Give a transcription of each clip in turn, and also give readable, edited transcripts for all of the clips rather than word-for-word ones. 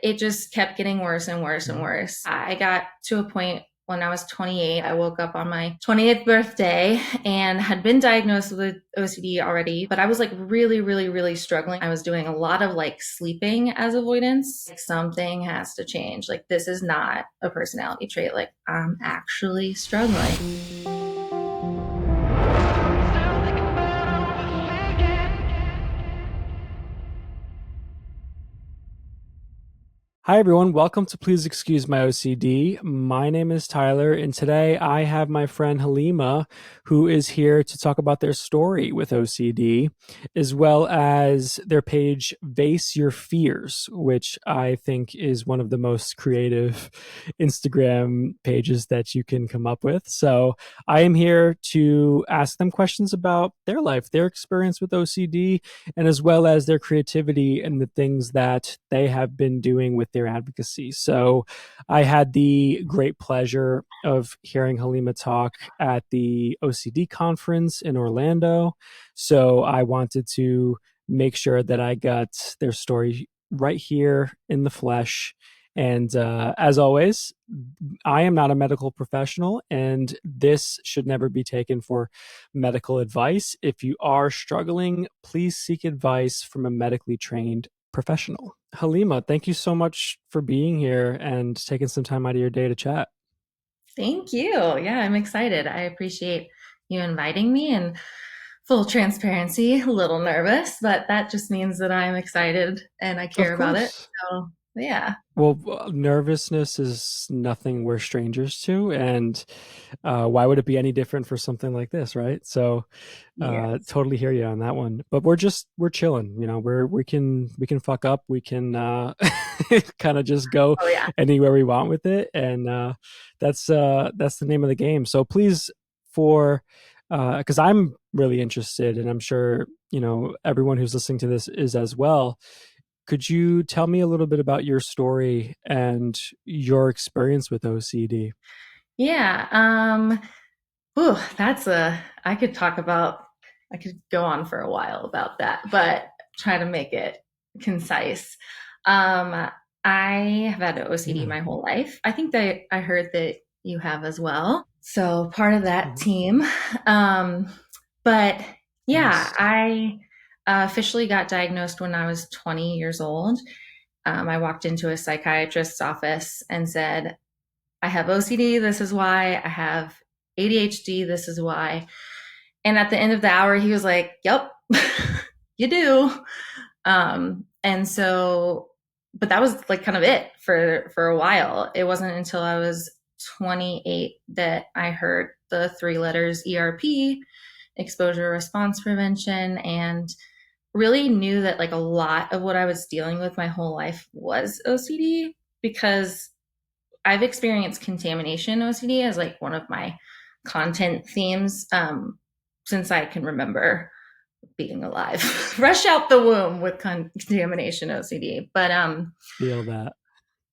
it just kept getting worse and worse and worse. I got to a point when I was 28, I woke up on my 20th birthday and had been diagnosed with OCD already, but I was like really, really, really struggling. I was doing a lot of like sleeping as avoidance. Like something has to change. Like this is not a personality trait. Like I'm actually struggling. Hi, everyone. Welcome to Please Excuse My OCD. My name is Tyler, and today I have my friend Halima, who is here to talk about their story with OCD, as well as their page Vase Your Fears, which I think is one of the most creative Instagram pages that you can come up with. So I am here to ask them questions about their life, their experience with OCD, and as well as their creativity and the things that they have been doing with their advocacy. So I had the great pleasure of hearing Halima talk at the OCD conference in Orlando. So I wanted to make sure that I got their story right here in the flesh. And as always, I am not a medical professional, and this should never be taken for medical advice. If you are struggling, please seek advice from a medically trained professional. Halima, thank you so much for being here and taking some time out of your day to chat. Thank you. Yeah, I'm excited. I appreciate you inviting me, and full transparency, a little nervous, but that just means that I'm excited and I Of care about it. course. So, yeah. Well, nervousness is nothing we're strangers to, and why would it be any different for something like this, right? So, Yes. totally hear you on that one. But we're chilling, you know. We can fuck up, we can kind of just go Oh, yeah. anywhere we want with it, and that's the name of the game. So please, for because I'm really interested, and I'm sure everyone who's listening to this is as well. Could you tell me a little bit about your story and your experience with OCD? Yeah. That's I could talk about, I could go on for a while about that, but try to make it concise. Um, I have had OCD Yeah. my whole life. I think that I heard that you have as well. So part of that Mhm. team. Um, but yeah, Nice. I officially got diagnosed when I was 20 years old. I walked into a psychiatrist's office and said, I have OCD, this is why. I have ADHD, this is why. And at the end of the hour, he was like, Yep, you do. And so, but that was like kind of it for a while. It wasn't until I was 28 that I heard the three letters ERP, exposure response prevention, and really knew that like a lot of what I was dealing with my whole life was OCD, because I've experienced contamination OCD as like one of my content themes since I can remember being alive. Fresh out the womb with contamination OCD. But Feel that.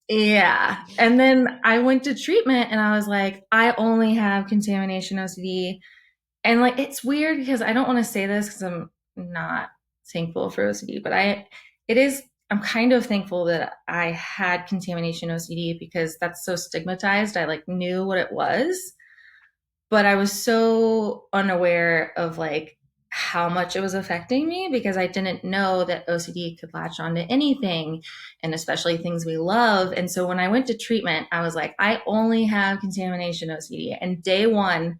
yeah. And then I went to treatment and I was like, I only have contamination OCD. And like it's weird because I don't want to say this because I'm not thankful for OCD, but it is I'm kind of thankful that I had contamination OCD because that's so stigmatized. I like knew what it was, but I was so unaware of like how much it was affecting me because I didn't know that OCD could latch onto anything, and especially things we love. And so when I went to treatment, I was like, I only have contamination OCD. And day one,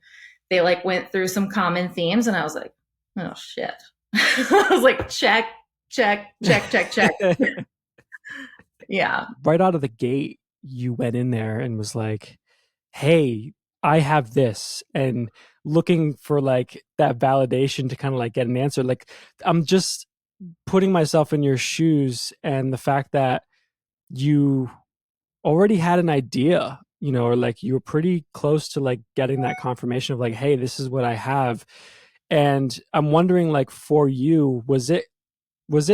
they like went through some common themes, and I was like, oh shit. I was like, check, check, check, check, check. Yeah. Right out of the gate, you went in there and was like, hey, I have this, and looking for like that validation to kind of like get an answer. Like, I'm just putting myself in your shoes, and the fact that you already had an idea, or like you were pretty close to like getting that confirmation of like, hey, this is what I have. And I'm wondering, like, for you, was it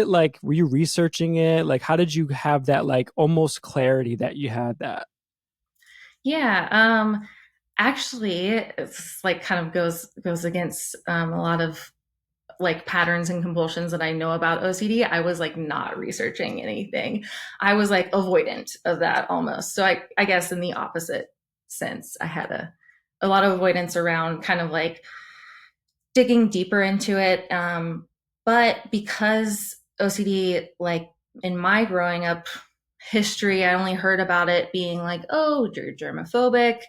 like, were you researching it? Like, how did you have that like almost clarity that you had that? Yeah. Actually, it's like kind of goes against a lot of like patterns and compulsions that I know about OCD, I was like not researching anything. I was like avoidant of that almost. So I guess in the opposite sense, I had a lot of avoidance around kind of like digging deeper into it. But because OCD, like in my growing up history, I only heard about it being like, oh, you're germophobic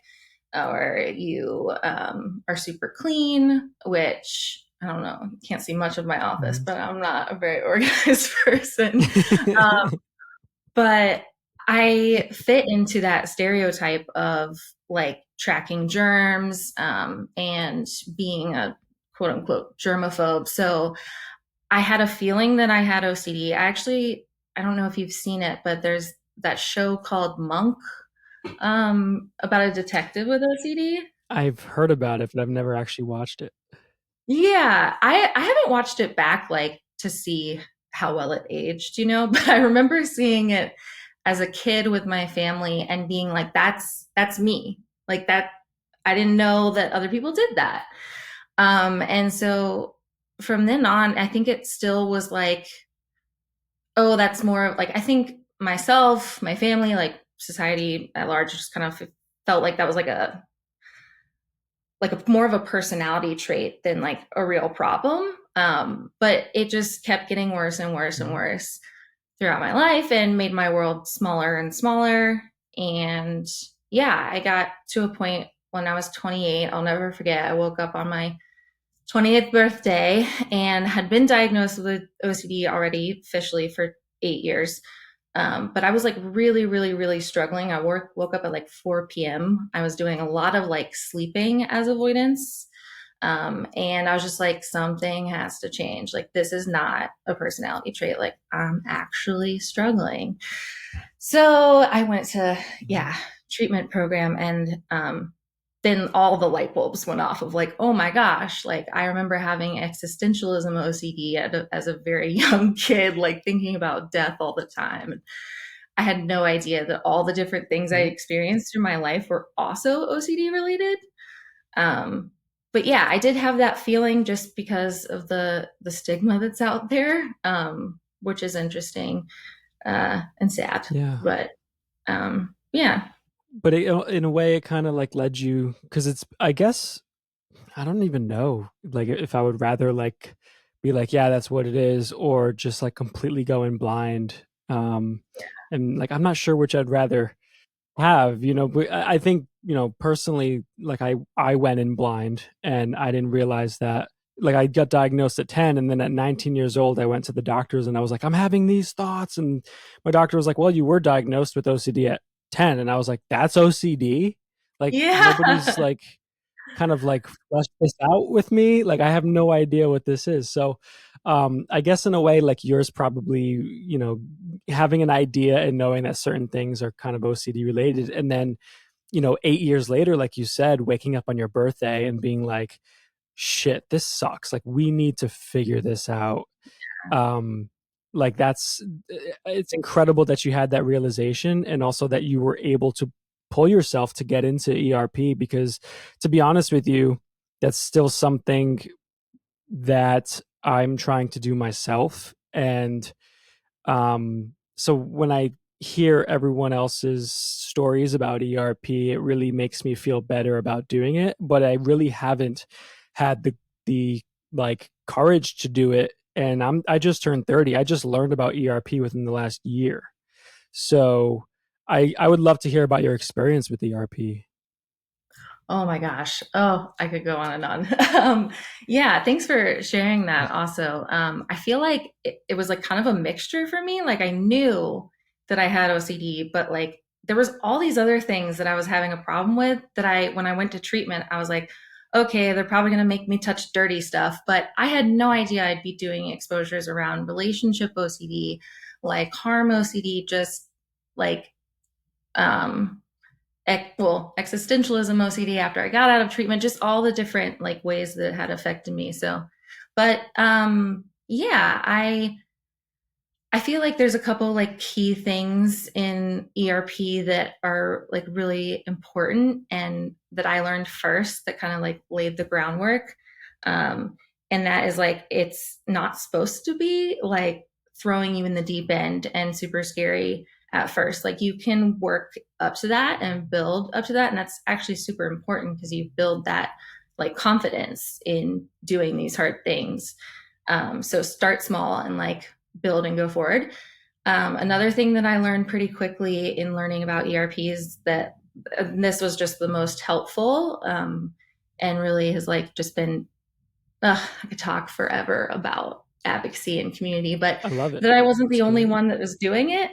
or you are super clean, which I don't know, can't see much of my office, Mhm. but I'm not a very organized person. Um, but I fit into that stereotype of like tracking germs and being a quote unquote germaphobe. So I had a feeling that I had OCD. I don't know if you've seen it, but there's that show called Monk about a detective with OCD. I've heard about it, but I've never actually watched it. Yeah, I haven't watched it back like to see how well it aged, but I remember seeing it as a kid with my family and being like, that's me. Like that I didn't know that other people did that. And so from then on, I think it still was like, oh, that's more of like I think myself, my family, like society at large just kind of felt like that was like a more of a personality trait than like a real problem. But it just kept getting worse and worse and Mhm. worse throughout my life and made my world smaller and smaller. And yeah, I got to a point when I was 28. I'll never forget. I woke up on my 20th birthday and had been diagnosed with OCD already officially for 8 years. But I was like really, really, really struggling. Woke up at like 4 p.m. I was doing a lot of like sleeping as avoidance. And I was just like, something has to change. Like, this is not a personality trait. Like, I'm actually struggling. So I went to, Mhm. yeah, treatment program. And then all the light bulbs went off of like, oh my gosh, like I remember having existentialism OCD as a very young kid, like thinking about death all the time. I had no idea that all the different things I Mhm. experienced through my life were also OCD related. Um, but yeah, I did have that feeling just because of the stigma that's out there, which is interesting and sad. Yeah. But yeah, But in a way, it kind of like led you, because it's, I guess, I don't even know, like if I would rather like be like, yeah, that's what it is, or just like completely go in blind. And like, I'm not sure which I'd rather have, but I think, personally, like I went in blind and I didn't realize that, like I got diagnosed at 10, and then at 19 years old I went to the doctors and I was like, I'm having these thoughts, and my doctor was like, well, you were diagnosed with OCD at 10, and I was like, that's OCD? Like nobody's yeah, like kind of like fleshed this out with me. Like I have no idea what this is. So I guess in a way, like yours probably, having an idea and knowing that certain things are kind of OCD related. And then, 8 years later, like you said, waking up on your birthday and being like, shit, this sucks. Like we need to figure this out. Um, like that's, it's incredible that you had that realization, and also that you were able to pull yourself to get into ERP, because to be honest with you, that's still something that I'm trying to do myself. And so when I hear everyone else's stories about ERP, it really makes me feel better about doing it. But I really haven't had the like courage to do it. And I just turned 30. I just learned about ERP within the last year. So I would love to hear about your experience with ERP. oh my gosh. Oh, I could go on and on. Yeah, thanks for sharing that also. I feel like it was like kind of a mixture for me. Like I knew that I had OCD, but like there was all these other things that I was having a problem with that when I went to treatment, I was like, okay, they're probably going to make me touch dirty stuff, but I had no idea I'd be doing exposures around relationship OCD, like harm OCD, just like um existentialism OCD after I got out of treatment, just all the different like ways that it had affected me. So, but yeah, I feel like there's a couple like key things in ERP that are like really important and that I learned first that kind of like laid the groundwork. Um, And that is like, it's not supposed to be like throwing you in the deep end and super scary at first. Like you can work up to that and build up to that. And that's actually super important because you build that like confidence in doing these hard things. So start small and like build and go forward. Another thing that I learned pretty quickly in learning about ERPs that this was just the most helpful, and really has like just been, I could talk forever about advocacy and community, but I love it. that I wasn't It's the only great. one that was doing it.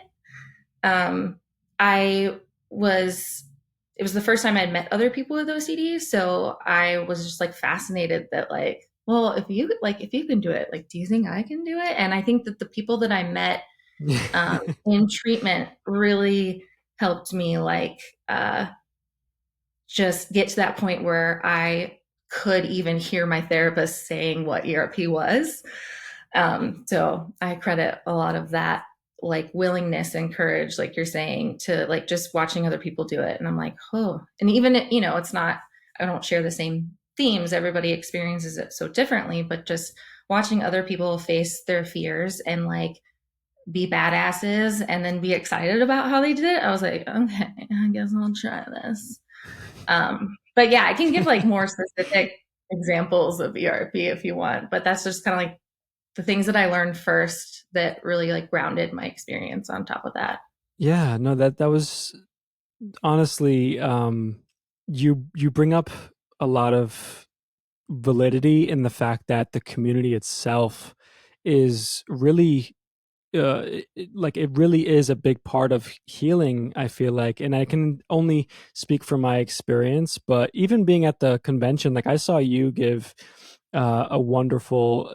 Um, I was, it was the first time I'd met other people with OCD. So I was just like fascinated that like, well, if you can do it, like, do you think I can do it? And I think that the people that I met in treatment really helped me like just get to that point where I could even hear my therapist saying what ERP was. So I credit a lot of that like willingness and courage, like you're saying, to like just watching other people do it. And I'm like, oh, and even, it's not, I don't share the same themes. Everybody experiences it so differently, but just watching other people face their fears and like be badasses and then be excited about how they did it. I was like, okay, I guess I'll try this. But yeah, I can give like more specific examples of ERP if you want, but that's just kind of like the things that I learned first that really like grounded my experience on top of that. Yeah, no, that was honestly, you bring up a lot of validity in the fact that the community itself is really like it really is a big part of healing, I feel like. And I can only speak from my experience, but even being at the convention, like I saw you give a wonderful,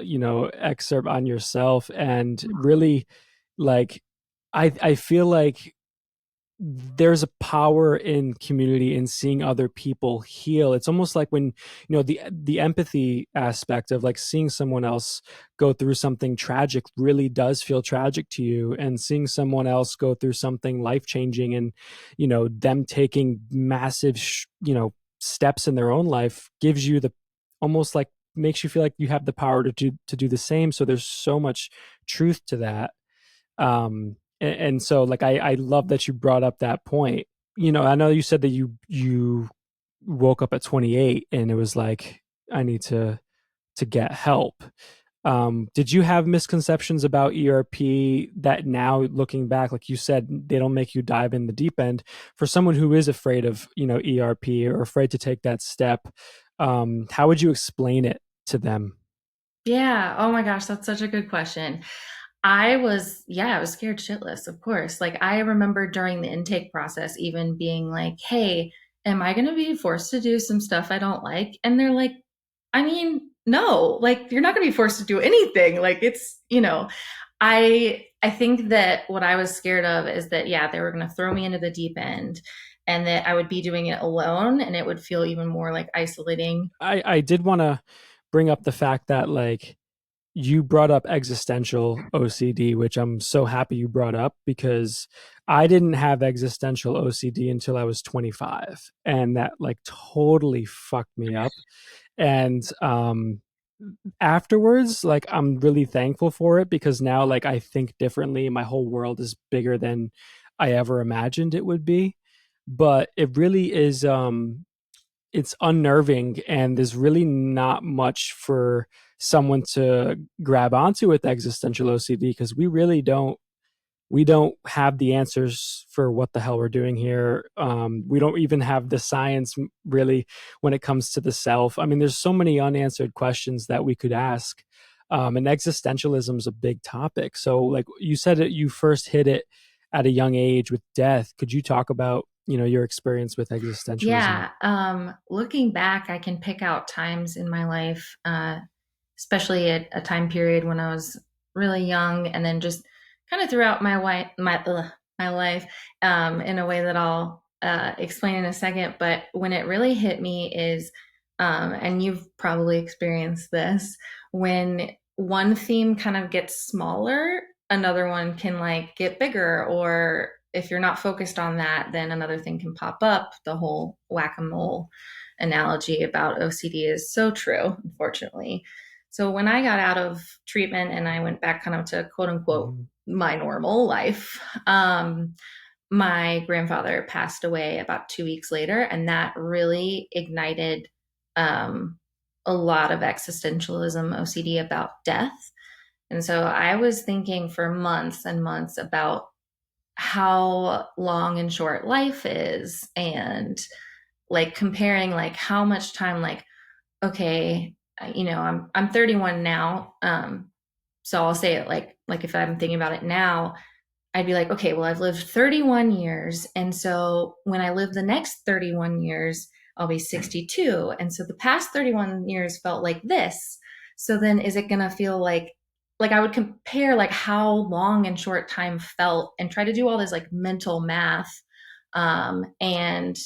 excerpt on yourself, and really, like, I feel like there's a power in community in seeing other people heal. It's almost like when, the empathy aspect of like seeing someone else go through something tragic really does feel tragic to you, and seeing someone else go through something life changing, and them taking massive steps in their own life gives you the, almost like, makes you feel like you have the power to do the same. So there's so much truth to that. And so, like, I love that you brought up that point. I know you said that you woke up at 28 and it was like, I need to get help. Did you have misconceptions about ERP that now looking back, like you said, they don't make you dive in the deep end? For someone who is afraid of, ERP or afraid to take that step, how would you explain it to them? Yeah. Oh my gosh, that's such a good question. I was scared shitless, of course. Like, I remember during the intake process, even being like, hey, am I going to be forced to do some stuff I don't like? And they're like, I mean, no, like, you're not going to be forced to do anything. Like, I think that what I was scared of is that, yeah, they were going to throw me into the deep end and that I would be doing it alone and it would feel even more like isolating. I did want to bring up the fact that, like, you brought up existential OCD, which I'm so happy you brought up, because I didn't have existential OCD until I was 25, and that like totally fucked me up. And afterwards, like, I'm really thankful for it, because now, like, I think differently. My whole world is bigger than I ever imagined it would be. But it really is, it's unnerving, and there's really not much for someone to grab onto with existential OCD, because we don't have the answers for what the hell we're doing here. We don't even have the science really when it comes to the self. I mean, there's so many unanswered questions that we could ask. And existentialism is a big topic. So, like you said, that you first hit it at a young age with death. Could you talk about your experience with existentialism? Yeah. Looking back, I can pick out times in my life, especially at a time period when I was really young, and then just kind of throughout my life, in a way that I'll explain in a second. But when it really hit me is, and you've probably experienced this, when one theme kind of gets smaller, another one can like get bigger, or if you're not focused on that, then another thing can pop up. The whole whack-a-mole analogy about OCD is so true, unfortunately. So when I got out of treatment and I went back kind of to quote unquote Mhm. my normal life, my grandfather passed away about 2 weeks later, and that really ignited um, a lot of existentialism, OCD about death. And so I was thinking for months and months about how long and short life is, and like comparing like how much time, like, okay, I'm 31 now. So I'll say it like if I'm thinking about it now, I'd be like, okay, well, I've lived 31 years. And so when I live the next 31 years, I'll be 62. And so the past 31 years felt like this. So then is it going to feel like I would compare like how long and short time felt and try to do all this like mental math. And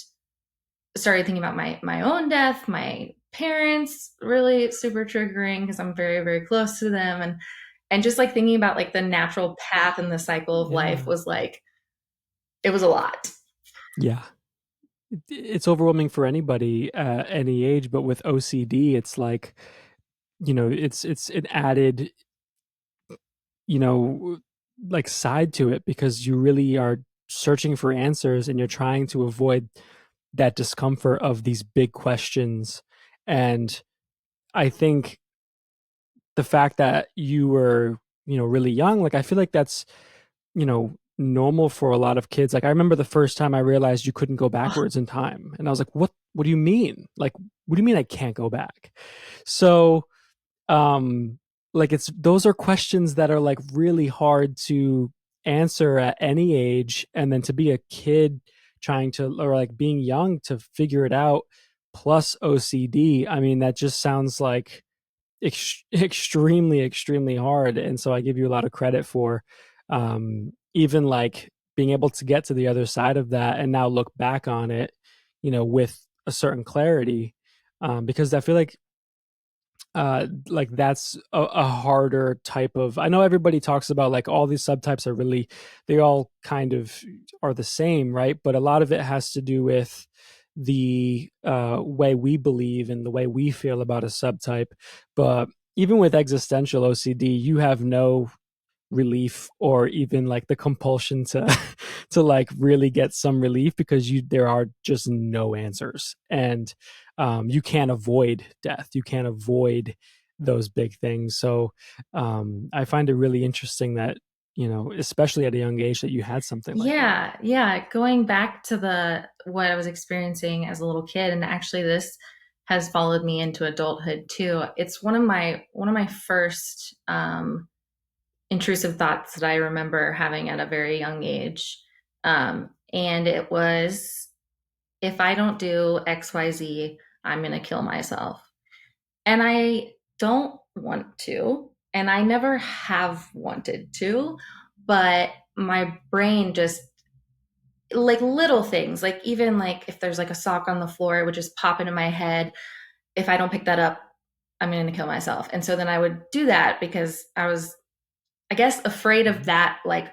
started thinking about my own death, my parents, really super triggering because I'm very, very close to them. And just like thinking about like the natural path and the cycle of life Yeah. was like, it was a lot. Yeah. It's overwhelming for anybody at any age, but with OCD, it's like, it's an added, you know, like side to it because you really are searching for answers and you're trying to avoid that discomfort of these big questions. And I think the fact that you were, really young, like I feel like that's, normal for a lot of kids. Like I remember the first time I realized you couldn't go Oh, backwards in time. And I was like, what do you mean? Like, what do you mean I can't go back? So, um, like it's those are questions that are like really hard to answer at any age. And then to be a kid trying to, or like being young to figure it out plus OCD, I mean, that just sounds like extremely extremely hard, and so I give you a lot of credit for even like being able to get to the other side of that and now look back on it, with a certain clarity, because I feel like that's a harder type of. I know everybody talks about like all these subtypes are really, they all kind of are the same, right? But a lot of it has to do with the way we believe and the way we feel about a subtype. But even with existential OCD, you have no relief or even like the compulsion to to like really get some relief because there are just no answers. And you can't avoid death, you can't avoid those big things. So I find it really interesting that, especially at a young age, that you had something like that. yeah, yeah. Going back to the what I was experiencing as a little kid, and actually this has followed me into adulthood too. It's one of my first intrusive thoughts that I remember having at a very young age. And it was, if I don't do XYZ, I'm going to kill myself. And I don't want to, and I never have wanted to, but my brain just, like little things, like even like if there's like a sock on the floor, it would just pop into my head. If I don't pick that up, I'm going to kill myself. And so then I would do that because I was, I guess, afraid of Mhm. that, like,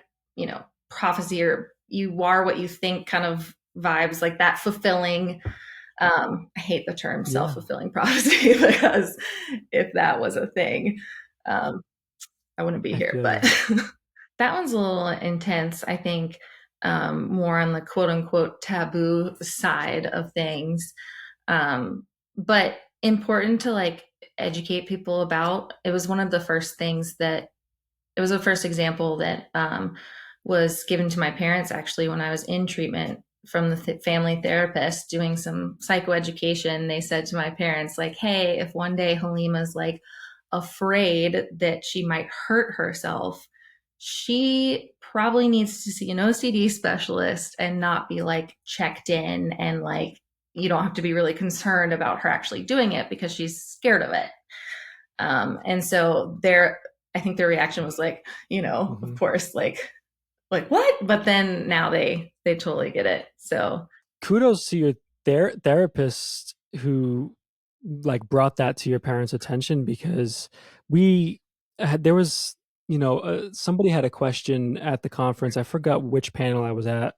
prophecy or you are what you think kind of vibes, like that fulfilling. I hate the term self Yeah, fulfilling prophecy because if that was a thing, um, I wouldn't be I here. feel But you. that one's a little intense, I think, more on the quote unquote taboo side of things. But important to like educate people about. It was one of the first things that it was the first example that was given to my parents actually when I was in treatment from the family therapist doing some psychoeducation. They said to my parents, like, hey, if one day Halima's like afraid that she might hurt herself, she probably needs to see an OCD specialist and not be like checked in, and like you don't have to be really concerned about her actually doing it because she's scared of it. And so I think their reaction was like, of Mhm. course, like what? But then now they totally get it. So Kudos to your therapist who like brought that to your parents' attention because there was, somebody had a question at the conference. I forgot which panel I was at,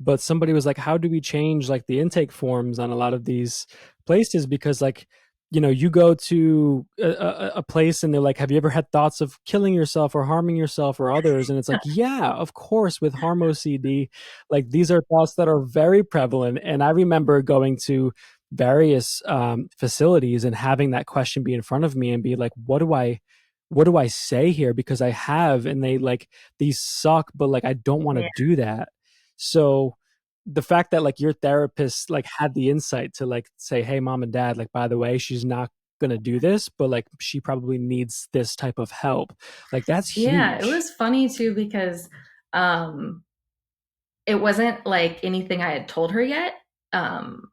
but somebody was like, how do we change like the intake forms on a lot of these places? Because like you go to a place and they're like, have you ever had thoughts of killing yourself or harming yourself or others? And it's like, yeah, of course, with harm OCD, like these are thoughts that are very prevalent. And I remember going to various facilities and having that question be in front of me and be like, what do I say here? Because I have, and they like, these suck, but like, I don't want to Yeah. do that. So the fact that like your therapist like had the insight to like say, hey, mom and dad, like, by the way, she's not going to do this, but like she probably needs this type of help, like that's Yeah, it huge. was funny too because um it wasn't like anything I had told her yet.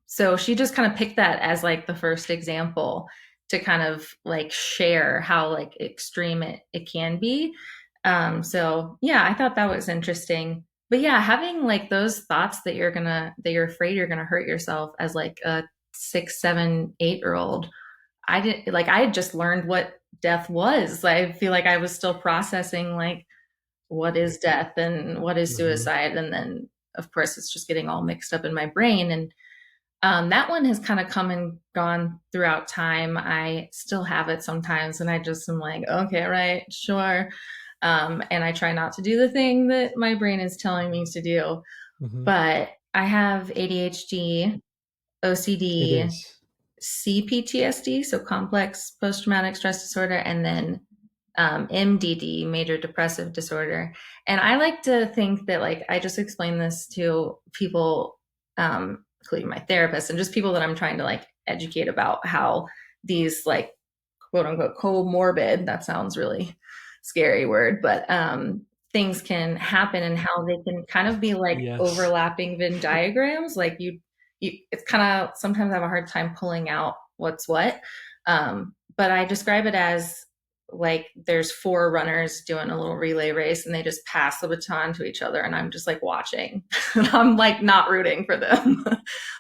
So she just kind of picked that as like the first example to kind of like share how like extreme it can be. So yeah, I thought that was interesting. But yeah, having like those thoughts that you're afraid you're gonna hurt yourself as like a 6, 7, 8 year old. I had just learned what death was. I feel like I was still processing like what is death and what is Hmm. suicide, and then of course it's just getting all mixed up in my brain. And that one has kind of come and gone throughout time. I still have it sometimes and I just am like, okay, right, sure. And I try not to do the thing that my brain is telling me to do. Hmm. But I have ADHD, It OCD, is. CPTSD, so complex post traumatic stress disorder, and then MDD, major depressive disorder. And I like to think that, like, I just explain this to people, including my therapist, and just people that I'm trying to like educate about how these, like, quote unquote, comorbid, that sounds really scary word, but things can happen and how they can kind of be like Yes. overlapping Venn diagrams. Like it's kind of sometimes I have a hard time pulling out what's what. But I describe it as like there's four runners doing a little relay race and they just pass the baton to each other and I'm just like watching. And I'm like not rooting for them.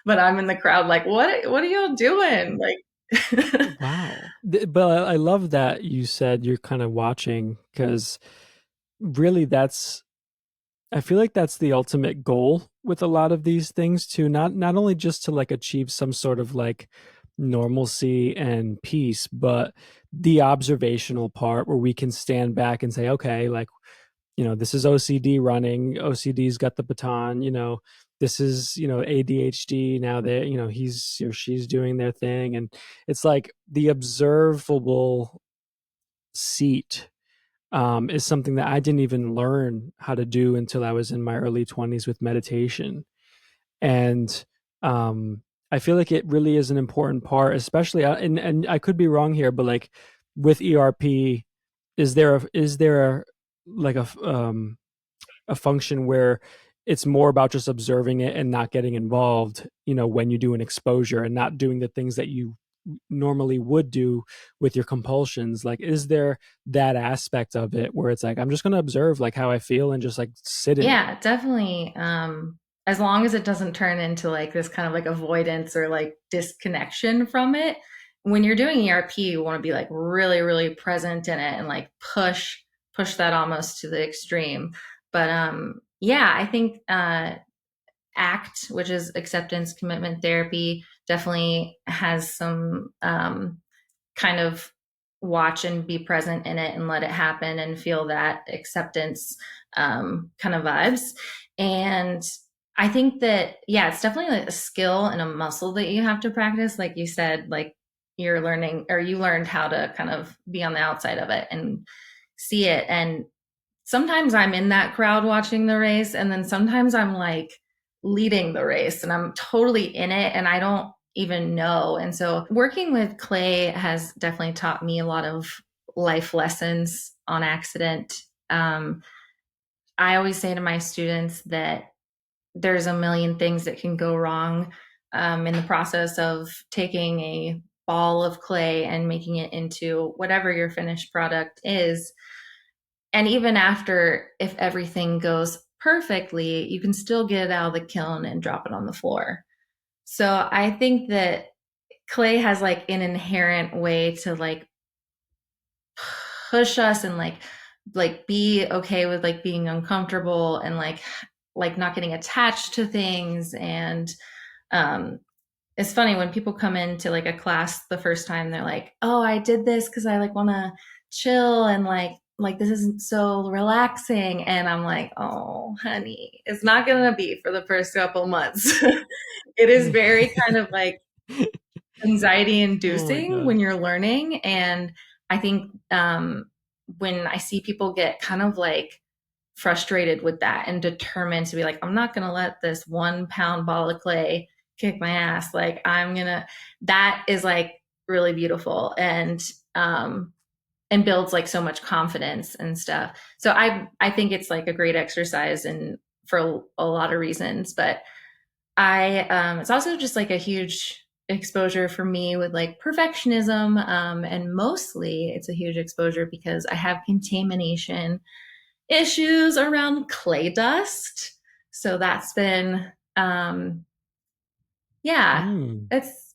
But I'm in the crowd like what are y'all doing? Like Wow. But I love that you said you're kind of watching, because really that's, I feel like that's the ultimate goal with a lot of these things too. Not only just to like achieve some sort of like normalcy and peace, but the observational part where we can stand back and say, okay, like, this is OCD running. OCD's got the baton, this is, ADHD. Now that, he's or she's doing their thing. And it's like the observable seat is something that I didn't even learn how to do until I was in my early 20s with meditation. And um, I feel like it really is an important part, especially, and I could be wrong here, but like with ERP, is there like a function where it's more about just observing it and not getting involved, when you do an exposure and not doing the things that you normally would do with your compulsions? Like, is there that aspect of it where it's like, I'm just going to observe like how I feel and just like sit in it? yeah, definitely. As long as it doesn't turn into like this kind of like avoidance or like disconnection from it. When you're doing ERP, you want to be like really, really present in it and like push that almost to the extreme. But yeah, I think ACT, which is acceptance commitment therapy, definitely has some kind of watch and be present in it and let it happen and feel that acceptance kind of vibes. And I think that, yeah, it's definitely like a skill and a muscle that you have to practice. Like you said, like you're learning or you learned how to kind of be on the outside of it and see it. And sometimes I'm in that crowd watching the race, and then sometimes I'm like leading the race and I'm totally in it and I don't even know. And so working with clay has definitely taught me a lot of life lessons on accident. I always say to my students that there's a million things that can go wrong in the process of taking a ball of clay and making it into whatever your finished product is. And even after, if everything goes perfectly, you can still get it out of the kiln and drop it on the floor. So I think that clay has like an inherent way to like push us and like be okay with like being uncomfortable and like not getting attached to things and um it's funny when people come into like a class the first time, they're like, "Oh, I did this because I like want to chill and like this isn't so relaxing." And I'm like, "Oh, honey, it's not gonna be for the first couple months." It is very kind of like anxiety Oh my inducing god. when you're learning. And I think when I see people get kind of like frustrated with that and determined to be like, I'm not going to let this 1 pound ball of clay kick my ass. Like, that is like really beautiful and builds like so much confidence and stuff. So I think it's like a great exercise and for a lot of reasons, but it's also just like a huge exposure for me with like perfectionism. And mostly it's a huge exposure because I have contamination issues around clay dust. So that's been, yeah, Mm. it's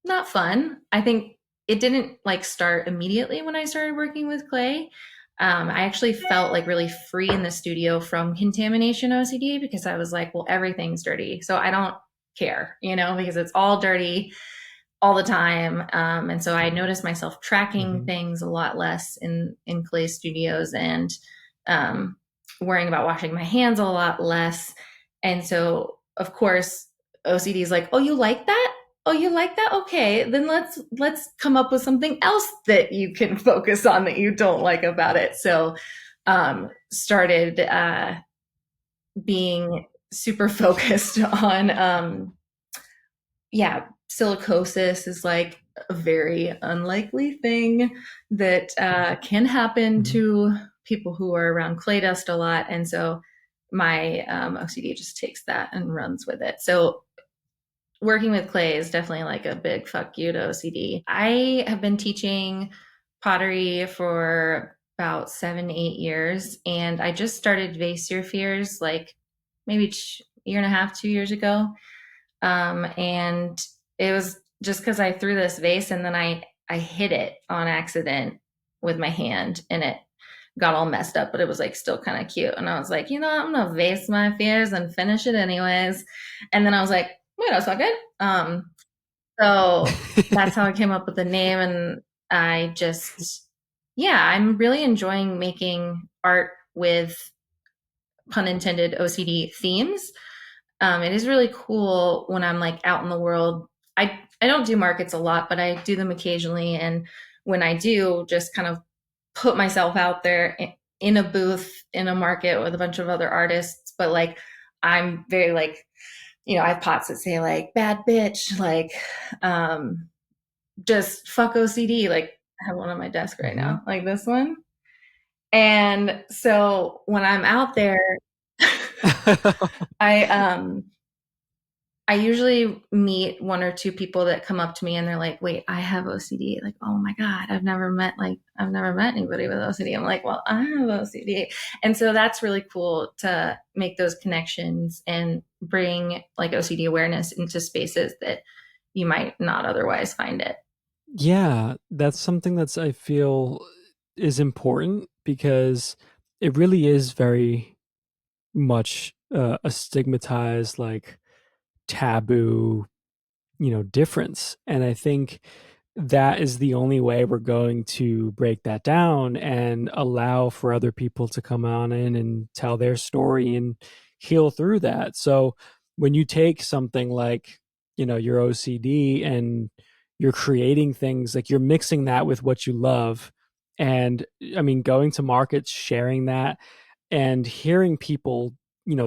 not fun. I think it didn't like start immediately when I started working with clay. I actually felt like really free in the studio from contamination OCD because I was like, well, everything's dirty. So I don't care, because it's all dirty all the time. And so I noticed myself tracking Hmm. things a lot less in clay studios and um, worrying about washing my hands a lot less. And so, of course, OCD is like, "Oh, you like that? Oh, you like that? Okay, then let's come up with something else that you can focus on that you don't like about it." So, started being super focused on yeah, silicosis is like a very unlikely thing that can happen Hmm. to people who are around clay dust a lot. And so my OCD just takes that and runs with it. So working with clay is definitely like a big fuck you to OCD. I have been teaching pottery for about 7, 8 years, and I just started Vase Your Fears like maybe year and a half, 2 years ago. And it was just because I threw this vase and then I hit it on accident with my hand and it got all messed up, but it was like still kind of cute. And I was like, I'm gonna vase my fears and finish it anyways. And then I was like, wait, that's not good. So that's how I came up with the name. And I just, yeah, I'm really enjoying making art with pun intended OCD themes. It is really cool when I'm like out in the world. I don't do markets a lot, but I do them occasionally. And when I do, just kind of put myself out there in a booth in a market with a bunch of other artists. But like, I'm very like, I have pots that say like bad bitch, like just fuck OCD. Like I have one on my desk right Hmm. now, like this one. And so when I'm out there, I I usually meet one or two people that come up to me and they're like, "Wait, I have OCD." Like, "Oh my God, I've never met anybody with OCD." I'm like, "Well, I have OCD." And so that's really cool to make those connections and bring like OCD awareness into spaces that you might not otherwise find it. Yeah, that's something that's I feel is important because it really is very much a stigmatized, like taboo, difference. And I think that is the only way we're going to break that down and allow for other people to come on in and tell their story and heal through that. So when you take something like, your OCD and you're creating things like you're mixing that with what you love. And I mean, going to markets, sharing that, and hearing people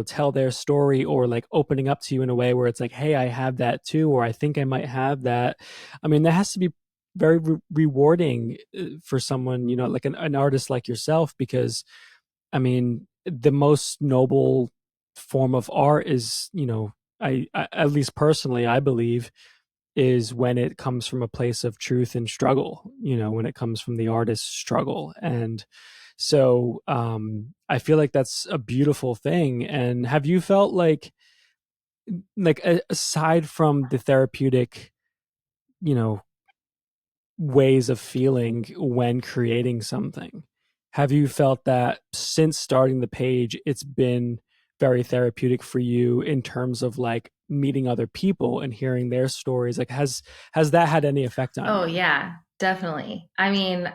tell their story or like opening up to you in a way where it's like, hey, I have that too, or I think I might have that. I mean, that has to be very rewarding for someone, like an artist like yourself, because I mean, the most noble form of art is, I at least personally I believe is when it comes from a place of truth and struggle, when it comes from the artist's struggle. And so I feel like that's a beautiful thing. And have you felt like aside from the therapeutic, you know, ways of feeling when creating something, have you felt that since starting the page, it's been very therapeutic for you in terms of like meeting other people and hearing their stories? Like has that had any effect on Oh you? yeah, definitely. I mean,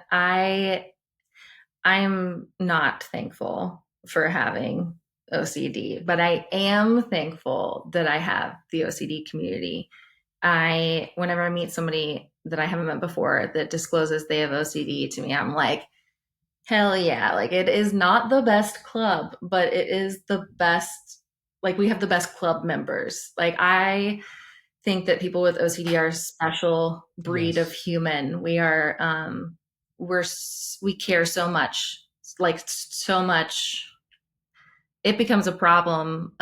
I'm not thankful for having OCD, but I am thankful that I have the OCD community. Whenever I meet somebody that I haven't met before that discloses they have OCD to me, I'm like, hell yeah. Like, it is not the best club, but it is the best. Like, we have the best club members. Like, I think that people with OCD are a special breed of Yes. human. We're, we care so much, like, so much. It becomes a problem.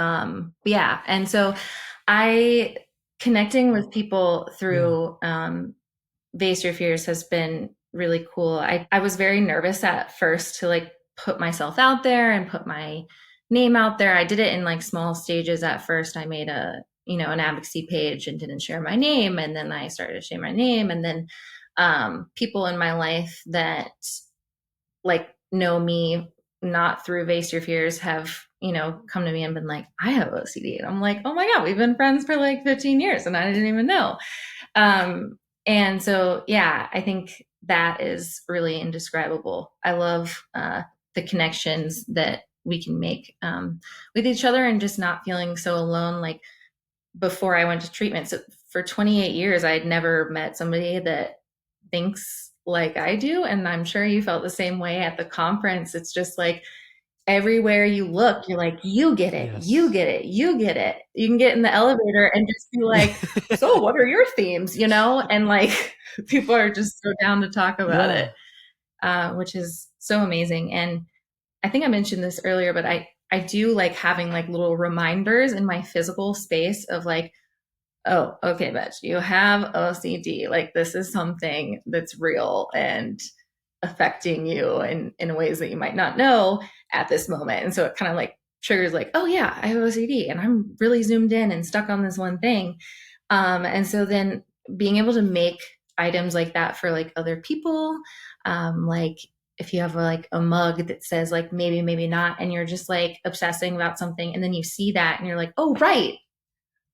Yeah. And so I, connecting with people Yeah. through Vase Your Fears has been really cool. I was very nervous at first to like put myself out there and put my name out there. I did it in like small stages at first. I made an advocacy page and didn't share my name. And then I started to share my name. And then people in my life that like know me not through Vase Your Fears have, come to me and been like, I have OCD. And I'm like, oh my God, we've been friends for like 15 years and I didn't even know. And so, yeah, I think that is really indescribable. I love the connections that we can make with each other and just not feeling so alone. Like before I went to treatment, so for 28 years, I had never met somebody that thinks like I do. And I'm sure you felt the same way at the conference. It's just like, everywhere you look, you're like, you get it, you Yes. get it, you get it. You can get in the elevator and just be like, so what are your themes, And like people are just so down to talk about it, Yeah. which is so amazing. And I think I mentioned this earlier, but I do like having like little reminders in my physical space of like, oh, okay, bitch, you have OCD. Like this is something that's real and affecting you in ways that you might not know at this moment. And so it kind of like triggers like, oh yeah, I have OCD and I'm really zoomed in and stuck on this one thing. And so then being able to make items like that for like other people, like if you have like a mug that says like maybe, maybe not, and you're just like obsessing about something and then you see that and you're like, oh, right.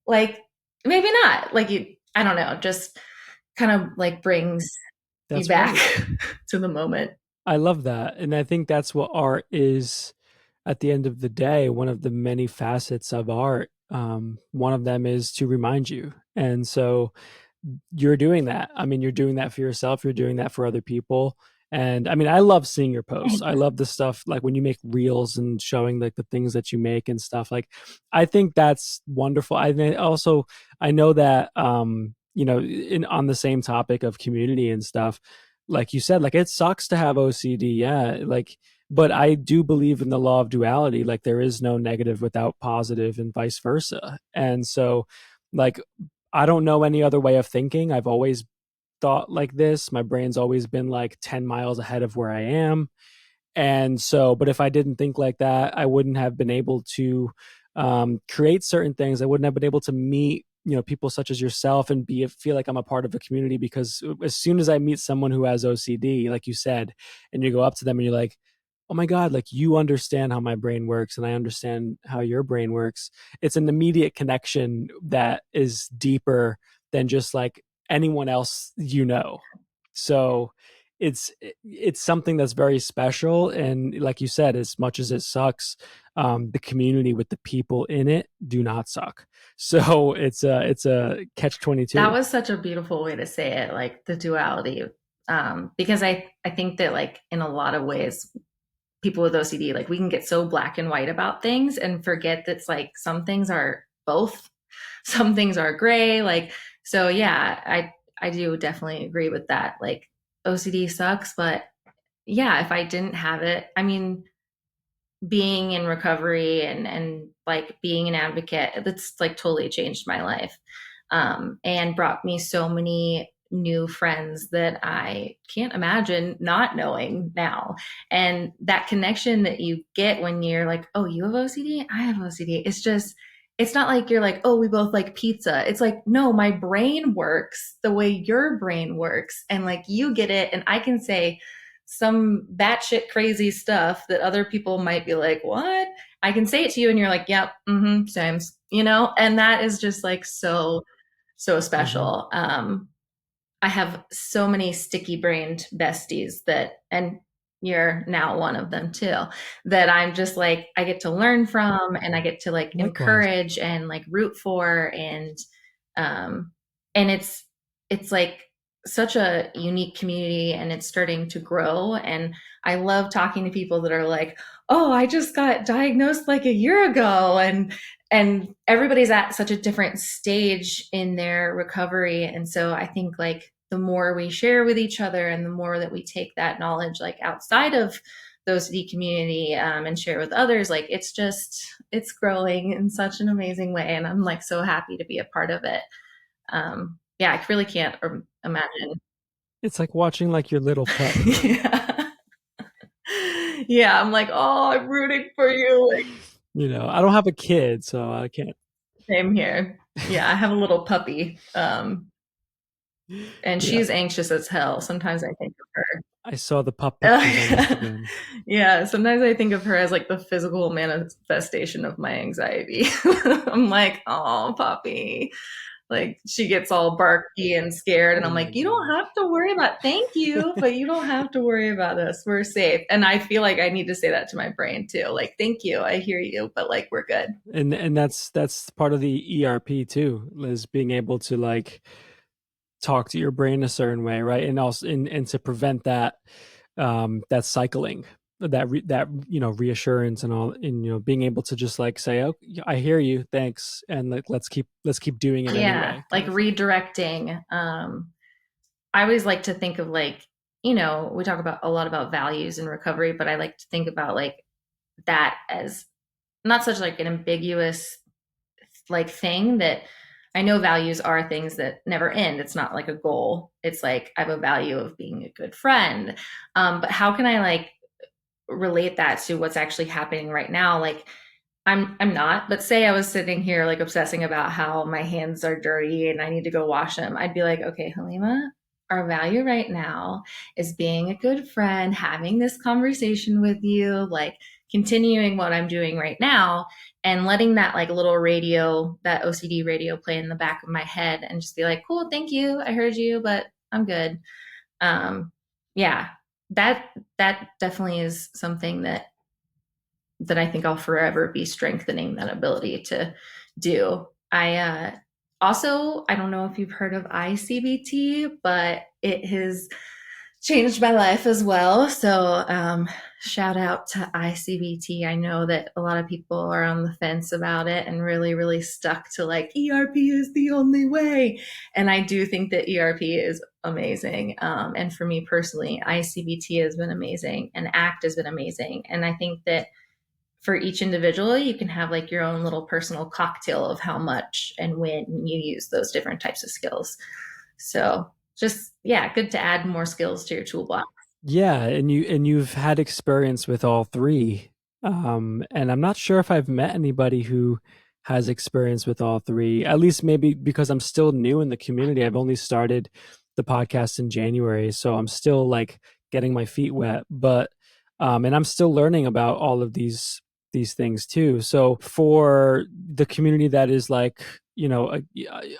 Like maybe not. Like I don't know, just kind of like brings you That's back right. to the moment. I love that. And I think that's what art is at the end of the day. One of the many facets of art. One of them is to remind you. And so you're doing that. I mean, you're doing that for yourself, you're doing that for other people. And I mean, I love seeing your posts. I love the stuff like when you make reels and showing like the things that you make and stuff. Like I think that's wonderful. I know that in on the same topic of community and stuff, like you said, like it sucks to have OCD, yeah. Like but I do believe in the law of duality. Like there is no negative without positive and vice versa. And so like I don't know any other way of thinking. I've always thought like this. My brain's always been like 10 miles ahead of where I am. And so, but if I didn't think like that, I wouldn't have been able to create certain things. I wouldn't have been able to meet, people such as yourself and feel like I'm a part of a community because as soon as I meet someone who has OCD, like you said, and you go up to them and you're like, oh my God, like you understand how my brain works and I understand how your brain works. It's an immediate connection that is deeper than just like anyone else, So it's something that's very special. And like you said, as much as it sucks, the community with the people in it do not suck. So it's a catch That 22. was such a beautiful way to say it, like the duality. Because I think that like in a lot of ways, people with OCD, like we can get so black and white about things and forget that's like some things are both, some things are gray. Like, so yeah, I do definitely agree with that. Like OCD sucks, but yeah, if I didn't have it, I mean, being in recovery and like being an advocate, that's like totally changed my life, and brought me so many new friends that I can't imagine not knowing now. And that connection that you get when you're like, oh, you have OCD, I have OCD, it's just, it's not like you're like, oh, we both like pizza. It's like, no, my brain works the way your brain works, and like you get it, and I can say some batshit crazy stuff that other people might be like, what? I can say it to you and you're like, yep, mm-hmm, same, you know, and that is just like so Hmm. special. I have so many sticky brained besties that, and you're now one of them too, that I'm just like, I get to learn from and I get to like Likewise. encourage and like root for. Um, and it's like such a unique community and it's starting to grow. And I love talking to people that are like, oh, I just got diagnosed like a year ago. And everybody's at such a different stage in their recovery. And so I think like the more we share with each other and the more that we take that knowledge like outside of the OCD community and share with others, like it's growing in such an amazing way. And I'm like so happy to be a part of it. Yeah, I really can't imagine. It's like watching like your little pet grow. Yeah. Yeah, I'm like, oh, I'm rooting for you. Like, I don't have a kid, so I can't. same here. Yeah, I have a little puppy. And Yeah, she's anxious as hell. Sometimes I think of her. I saw the pup pictures on Instagram. Yeah, sometimes I think of her as like the physical manifestation of my anxiety. I'm like, oh, puppy. Like she gets all barky and scared, and Oh I'm my like, you don't gosh. have to worry about, thank you, but you don't have to worry about us. We're safe. And I feel like I need to say that to my brain too. Like, thank you, I hear you, but like we're good. And that's part of the ERP too, is being able to like talk to your brain a certain way, right? And also and to prevent that cycling, that reassurance and all, and being able to just like say, oh, I hear you, thanks, and like let's keep doing it Yeah, anyway, kind like of thing. redirecting. I always like to think of like, we talk about a lot about values in recovery, but I like to think about like that as not such like an ambiguous like thing that I know values are things that never end. It's not like a goal. It's like I have a value of being a good friend. But how can I like relate that to what's actually happening right now? Like I'm not, but say I was sitting here like obsessing about how my hands are dirty and I need to go wash them. I'd be like, okay, Halima, our value right now is being a good friend, having this conversation with you, like continuing what I'm doing right now and letting that like little radio, that OCD radio play in the back of my head and just be like, cool, thank you. I heard you, but I'm good. Um, yeah, that that definitely is something that I think I'll forever be strengthening that ability to do. I don't know if you've heard of ICBT, but it has changed my life as well. So, shout out to ICBT. I know that a lot of people are on the fence about it and really, really stuck to like ERP is the only way. And I do think that ERP is amazing. And for me personally, ICBT has been amazing and ACT has been amazing. And I think that for each individual, you can have like your own little personal cocktail of how much and when you use those different types of skills. So just, yeah, good to add more skills to your toolbox. Yeah, and you've had experience with all three. And I'm not sure if I've met anybody who has experience with all three. At least maybe because I'm still new in the community. I've only started the podcast in January, so I'm still like getting my feet wet. But and I'm still learning about all of these things too. So for the community that is like,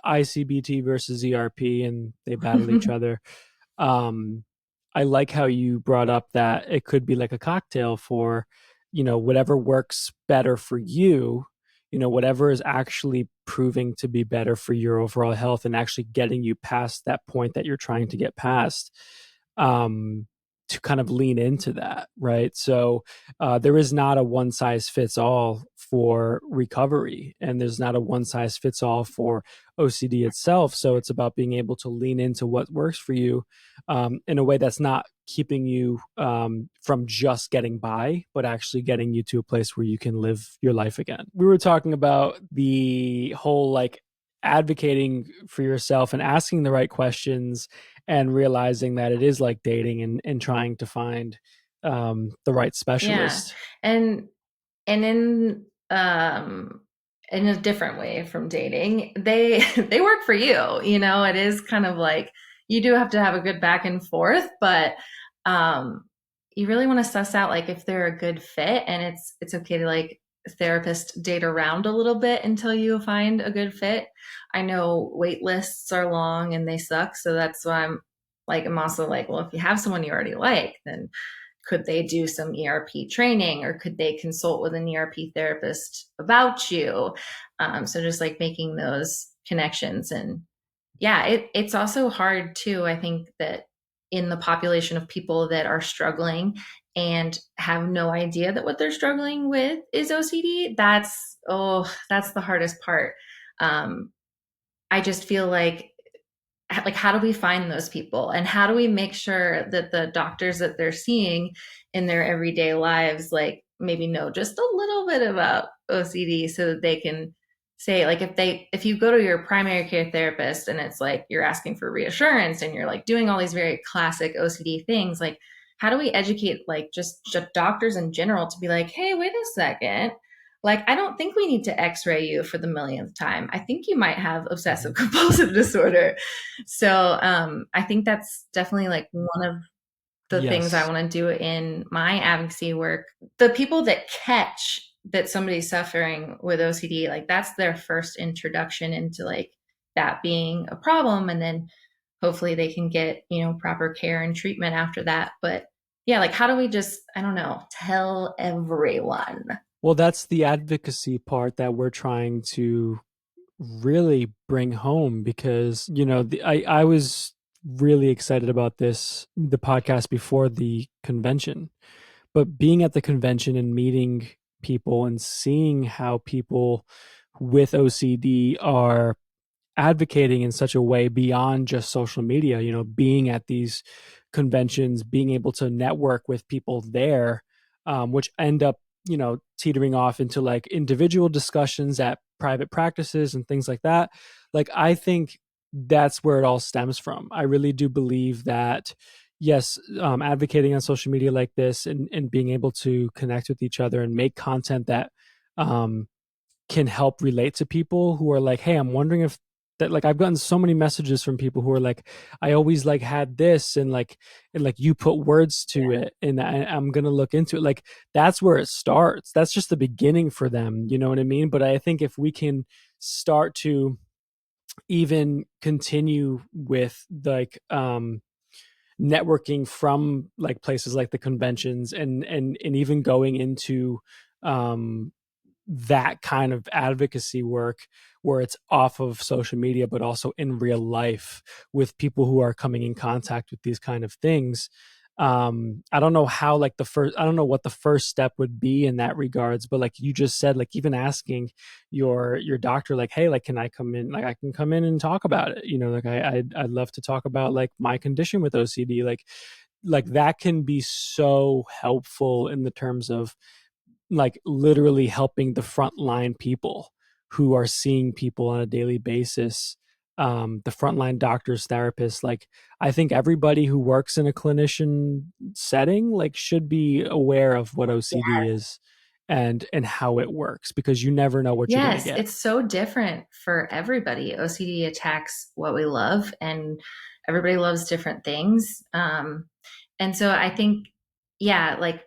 ICBT versus ERP and they battle each other, um I like how you brought up that it could be like a cocktail for, whatever works better for you, whatever is actually proving to be better for your overall health and actually getting you past that point that you're trying to get past. Um, to kind of lean into that, right? So there is not a one size fits all for recovery, and there's not a one size fits all for OCD itself. So it's about being able to lean into what works for you, in a way that's not keeping you from just getting by, but actually getting you to a place where you can live your life again. We were talking about the whole like advocating for yourself and asking the right questions and realizing that it is like dating and trying to find the right Yeah. specialist. And and in a different way from dating, they they work for you. It is kind of like you do have to have a good back and forth, but um you really want to suss out like if they're a good fit and it's okay to like therapist date around a little bit until you find a good fit. I know wait lists are long and they suck. So that's why I'm also like, well, if you have someone you already like, then could they do some ERP training or could they consult with an ERP therapist about you? So just like making those connections. And yeah, it's also hard too. I think that in the population of people that are struggling and have no idea that what they're struggling with is OCD, that's the hardest part. Um, I just feel like how do we find those people and how do we make sure that the doctors that they're seeing in their everyday lives like maybe know just a little bit about OCD so that they can say like if you go to your primary care therapist and it's like you're asking for reassurance and you're like doing all these very classic OCD things, like how do we educate like just doctors in general to be like, hey, wait a second, like, I don't think we need to x ray you for the millionth time. I think you might have obsessive Mhm. compulsive disorder. So I think that's definitely like one of the things I Yes. want to do in my advocacy work. The people that catch that somebody's suffering with OCD, like that's their first introduction into like that being a problem. And then hopefully they can get, proper care and treatment after that. But yeah, like how do we just, I don't know, tell everyone? Well, that's the advocacy part that we're trying to really bring home because, I was really excited about the podcast before the convention, but being at the convention and meeting people and seeing how people with OCD are advocating in such a way beyond just social media, being at these conventions, being able to network with people there, which end up, teetering off into like individual discussions at private practices and things like that. Like, I think that's where it all stems from. I really do believe that, yes, advocating on social media like this and being able to connect with each other and make content that, can help relate to people who are like, hey, I'm wondering if that, like, I've gotten so many messages from people who are like, I always like had this, and like you put words to it, and I'm gonna look into it. Like, that's where it starts. That's just the beginning for them. You know what I mean? But I think if we can start to even continue with like networking from like places like the conventions and even going into um that kind of advocacy work where it's off of social media but also in real life with people who are coming in contact with these kind of things. I don't know how, like, I don't know what the first step would be in that regards, but like you just said, like even asking your doctor, like, hey, like, can I come in, like I can come in and talk about it, like I'd love to talk about like my condition with OCD, like that can be so helpful in the terms of like literally helping the frontline people who are seeing people on a daily basis, the frontline doctors, therapists. Like, I think everybody who works in a clinician setting like should be aware of what OCD is and how it works, because you never know what you're going to Yes, get. it's so different for everybody. OCD attacks what we love, and everybody loves different things. And so I think, yeah, like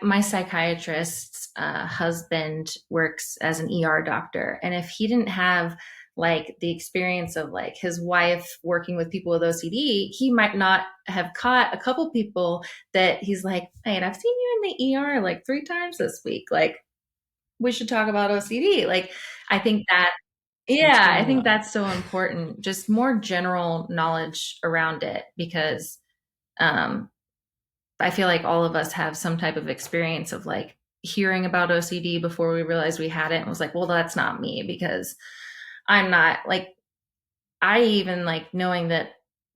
my psychiatrist's husband works as an ER doctor, and if he didn't have like the experience of like his wife working with people with OCD, he might not have caught a couple people that he's like, "Hey, I've seen you in the ER like 3 times this week. Like, we should talk about OCD." Like, I think that, What's yeah, I going think on? that's so important. Just more general knowledge around it because um, I feel like all of us have some type of experience of like hearing about OCD before we realized we had it and was like, well, that's not me because I'm not like, I even like knowing that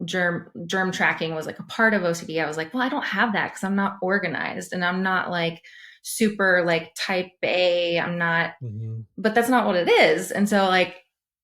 germ tracking was like a part of OCD. I was like, well, I don't have that because I'm not organized and I'm not like super like type A. I'm not, Mm-hmm. but that's not what it is. And so like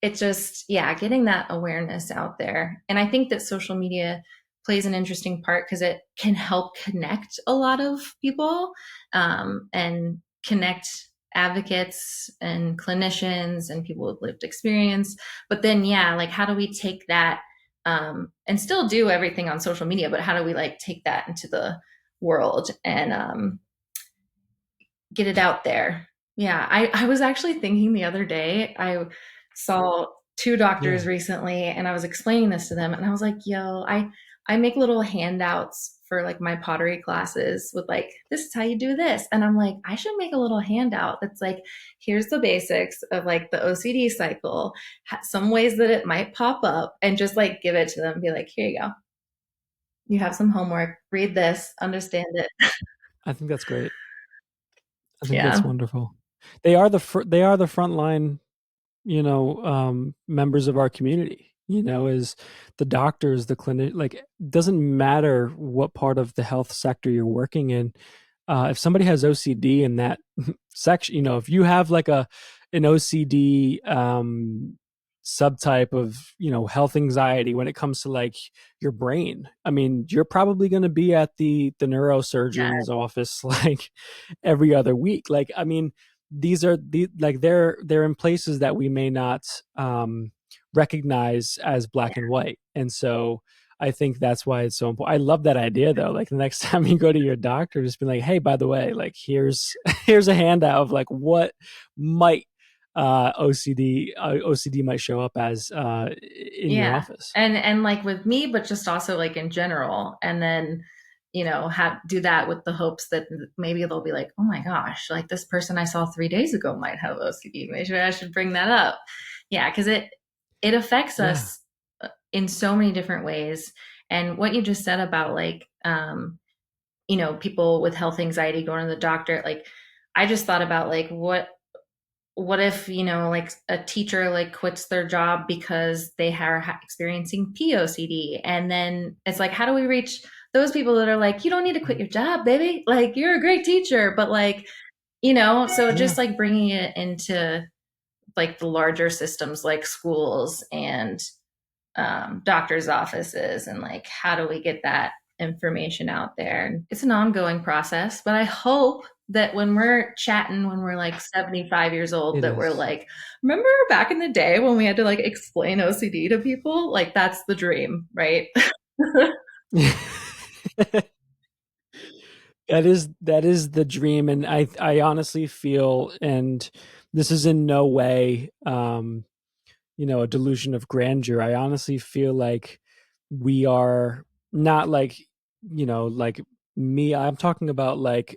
it's just, yeah, getting that awareness out there. And I think that social media plays an interesting part because it can help connect a lot of people, and connect advocates and clinicians and people with lived experience. But then, yeah, like how do we take that, and still do everything on social media, but how do we like take that into the world and get it out there? Yeah, I was actually thinking the other day, I saw two doctors Yeah. recently and I was explaining this to them and I was like, yo, I make little handouts for like my pottery classes with like, this is how you do this. And I'm like, I should make a little handout that's like, here's the basics of like the OCD cycle, some ways that it might pop up, and just like give it to them, be like, here you go. You have some homework, read this, understand it. I think that's great. I think that's Yeah. wonderful. They are the front line, members of our community, is the doctors, the clinic, like, doesn't matter what part of the health sector you're working in. If somebody has OCD in that section, if you have like an OCD subtype of, health anxiety when it comes to like your brain, I mean, you're probably going to be at the Yeah. neurosurgeon's office like every other week. Like, I mean, these are the like they're in places that we may not recognize as black and white, and so I think that's why it's so important. I love that idea though. Like the next time you go to your doctor, just be like, hey, by the way, like here's a handout of like what might OCD might show up as in your Yeah. office. And like with me, but just also like in general. And then, have do that with the hopes that maybe they'll be like, oh my gosh, like this person I saw 3 days ago might have OCD. Maybe I should bring that up. Yeah, because it affects Yeah. us in so many different ways. And what you just said about like people with health anxiety going to the doctor, like I just thought about like what if like a teacher like quits their job because they are experiencing POCD, and then it's like, how do we reach those people that are like, you don't need to quit your job, baby, like you're a great teacher, but like, so Yeah. just like bringing it into like the larger systems like schools and doctors offices, and like how do we get that information out there. It's an ongoing process, but I hope that when we're chatting when we're like 75 years old, It that we're is. like, remember back in the day when we had to like explain OCD to people, like that's the dream, right? That is the dream, and I honestly feel, and this is in no way a delusion of grandeur. I honestly feel like we are not like, like me. I'm talking about like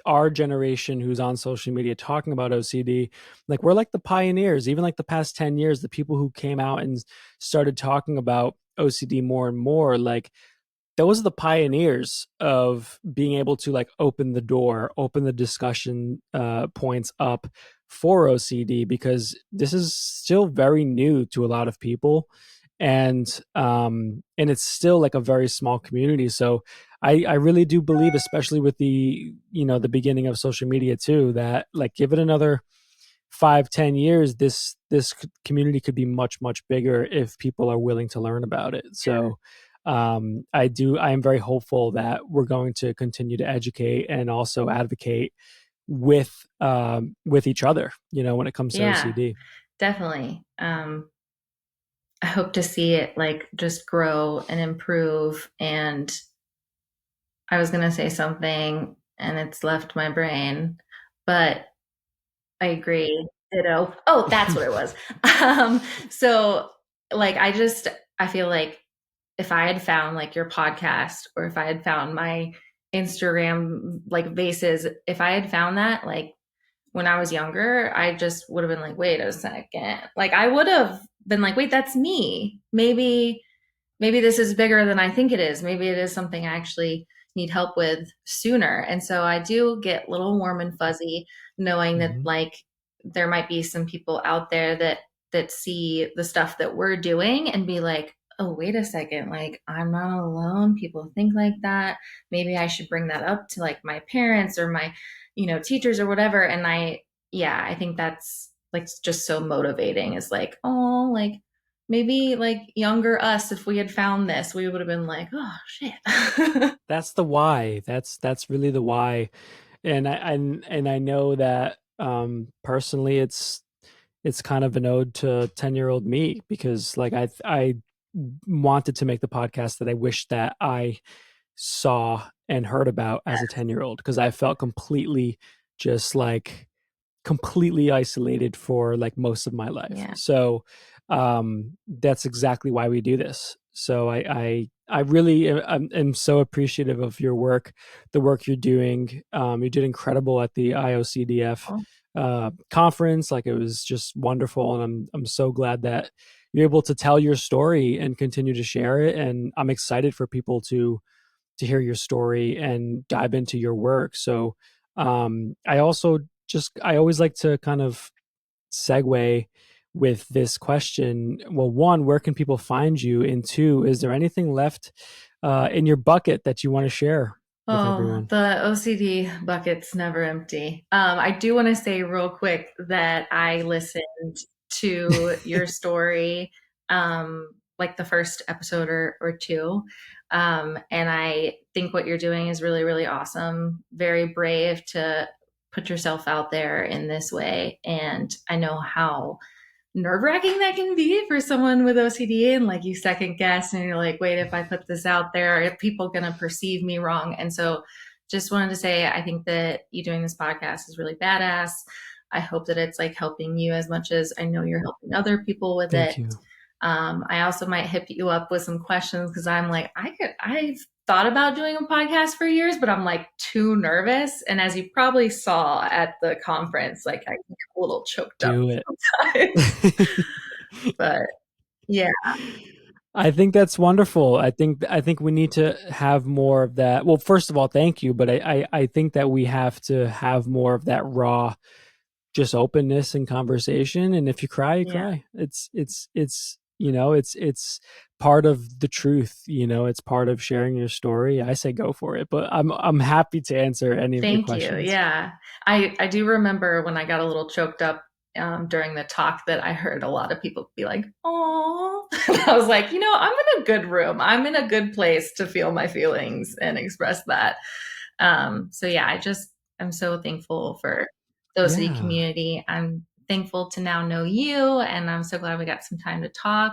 our generation who's on social media talking about OCD. Like we're like the pioneers, even like the past 10 years, the people who came out and started talking about OCD more and more. Like those are the pioneers of being able to like open the door, open the discussion points up for OCD, because this is still very new to a lot of people, and it's still like a very small community. So I really do believe, especially with the beginning of social media too, that like give it another 5-10 years, this community could be much much bigger if people are willing to learn about it. So I am very hopeful that we're going to continue to educate and also advocate with each other, when it comes to Yeah, OCD. definitely. I hope to see it like just grow and improve. And I was going to say something and it's left my brain, but I agree. Ditto. Oh, that's what it was. So like I feel like if I had found like your podcast, or if I had found my Instagram like vases, if I had found that like when I was younger, I just would have been like, wait a second. Like I would have been like, wait, that's me. Maybe this is bigger than I think it is. Maybe it is something I actually need help with sooner. And so I do get a little warm and fuzzy knowing that Mhm. like there might be some people out there that see the stuff that we're doing and be like, "Oh, wait a second. Like I'm not alone. People think like that. Maybe I should bring that up to like my parents or my, teachers or whatever." And yeah, I think that's like just so motivating. Is like, "Oh, like maybe like younger us, if we had found this, we would have been like, oh shit." That's the why. That's really the why. And I know that personally it's kind of an ode to 10-year-old me, because like I wanted to make the podcast that I wish that I saw and heard about as a 10-year-old, because I felt completely just like completely isolated for like most of my life. Yeah. So that's exactly why we do this. So I really am so appreciative of your work, the work you're doing. You did incredible at the IOCDF Oh, conference. Like, it was just wonderful, and I'm so glad that you're able to tell your story and continue to share it. And I'm excited for people to hear your story and dive into your work. So I also I always like to kind of segue with this question. Well, one, where can people find you? And two, is there anything left in your bucket that you want to share with oh, everyone? the OCD bucket's never empty. I do want to say real quick that I listened to your story, like the first episode or two. And I think what you're doing is really, really awesome. Very brave to put yourself out there in this way. And I know how nerve-wracking that can be for someone with OCD, and like you second guess and you're like, wait, if I put this out there, are people going to perceive me wrong? And so just wanted to say, I think that you doing this podcast is really badass. I hope that it's like helping you as much as I know you're helping other people with it. Thank you. I also might hit you up with some questions because I'm like, I've thought about doing a podcast for years, but I'm like too nervous. And as you probably saw at the conference, like I get a little choked up Do it. sometimes. But yeah, I think that's wonderful. I think we need to have more of that. Well, first of all, thank you, but I think that we have to have more of that raw, just openness and conversation. And if you cry, you yeah. cry. It's it's part of the truth. It's part of sharing your story. I say go for it, but I'm happy to answer any of your Thank you. questions. Yeah. I do remember when I got a little choked up during the talk that I heard a lot of people be like, oh, I was like, I'm in a good room. I'm in a good place to feel my feelings and express that. So yeah, I'm so thankful for the OCD Yeah. community. I'm thankful to now know you, and I'm so glad we got some time to talk.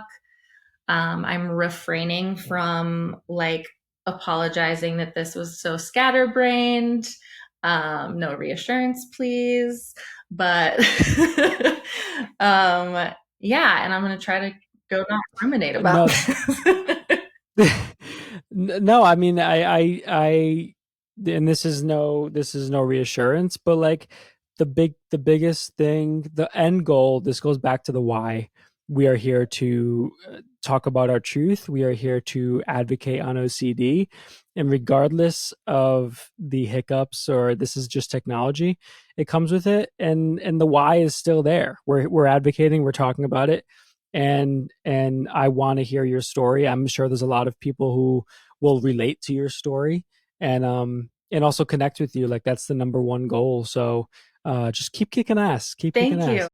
I'm refraining from like apologizing that this was so scatterbrained. No reassurance, please. But yeah, and I'm going to try to go not ruminate about No, this. no, I mean, and this is no reassurance, but like the biggest thing, the end goal, this goes back to the why. We are here to talk about our truth. We are here to advocate on OCD, and regardless of the hiccups, or this is just technology, it comes with it, and the why is still there. We're advocating, we're talking about it, and I want to hear your story. I'm sure there's a lot of people who will relate to your story, and also connect with you. Like, that's the number one goal. So just keep kicking ass, keep kicking Thank you. ass.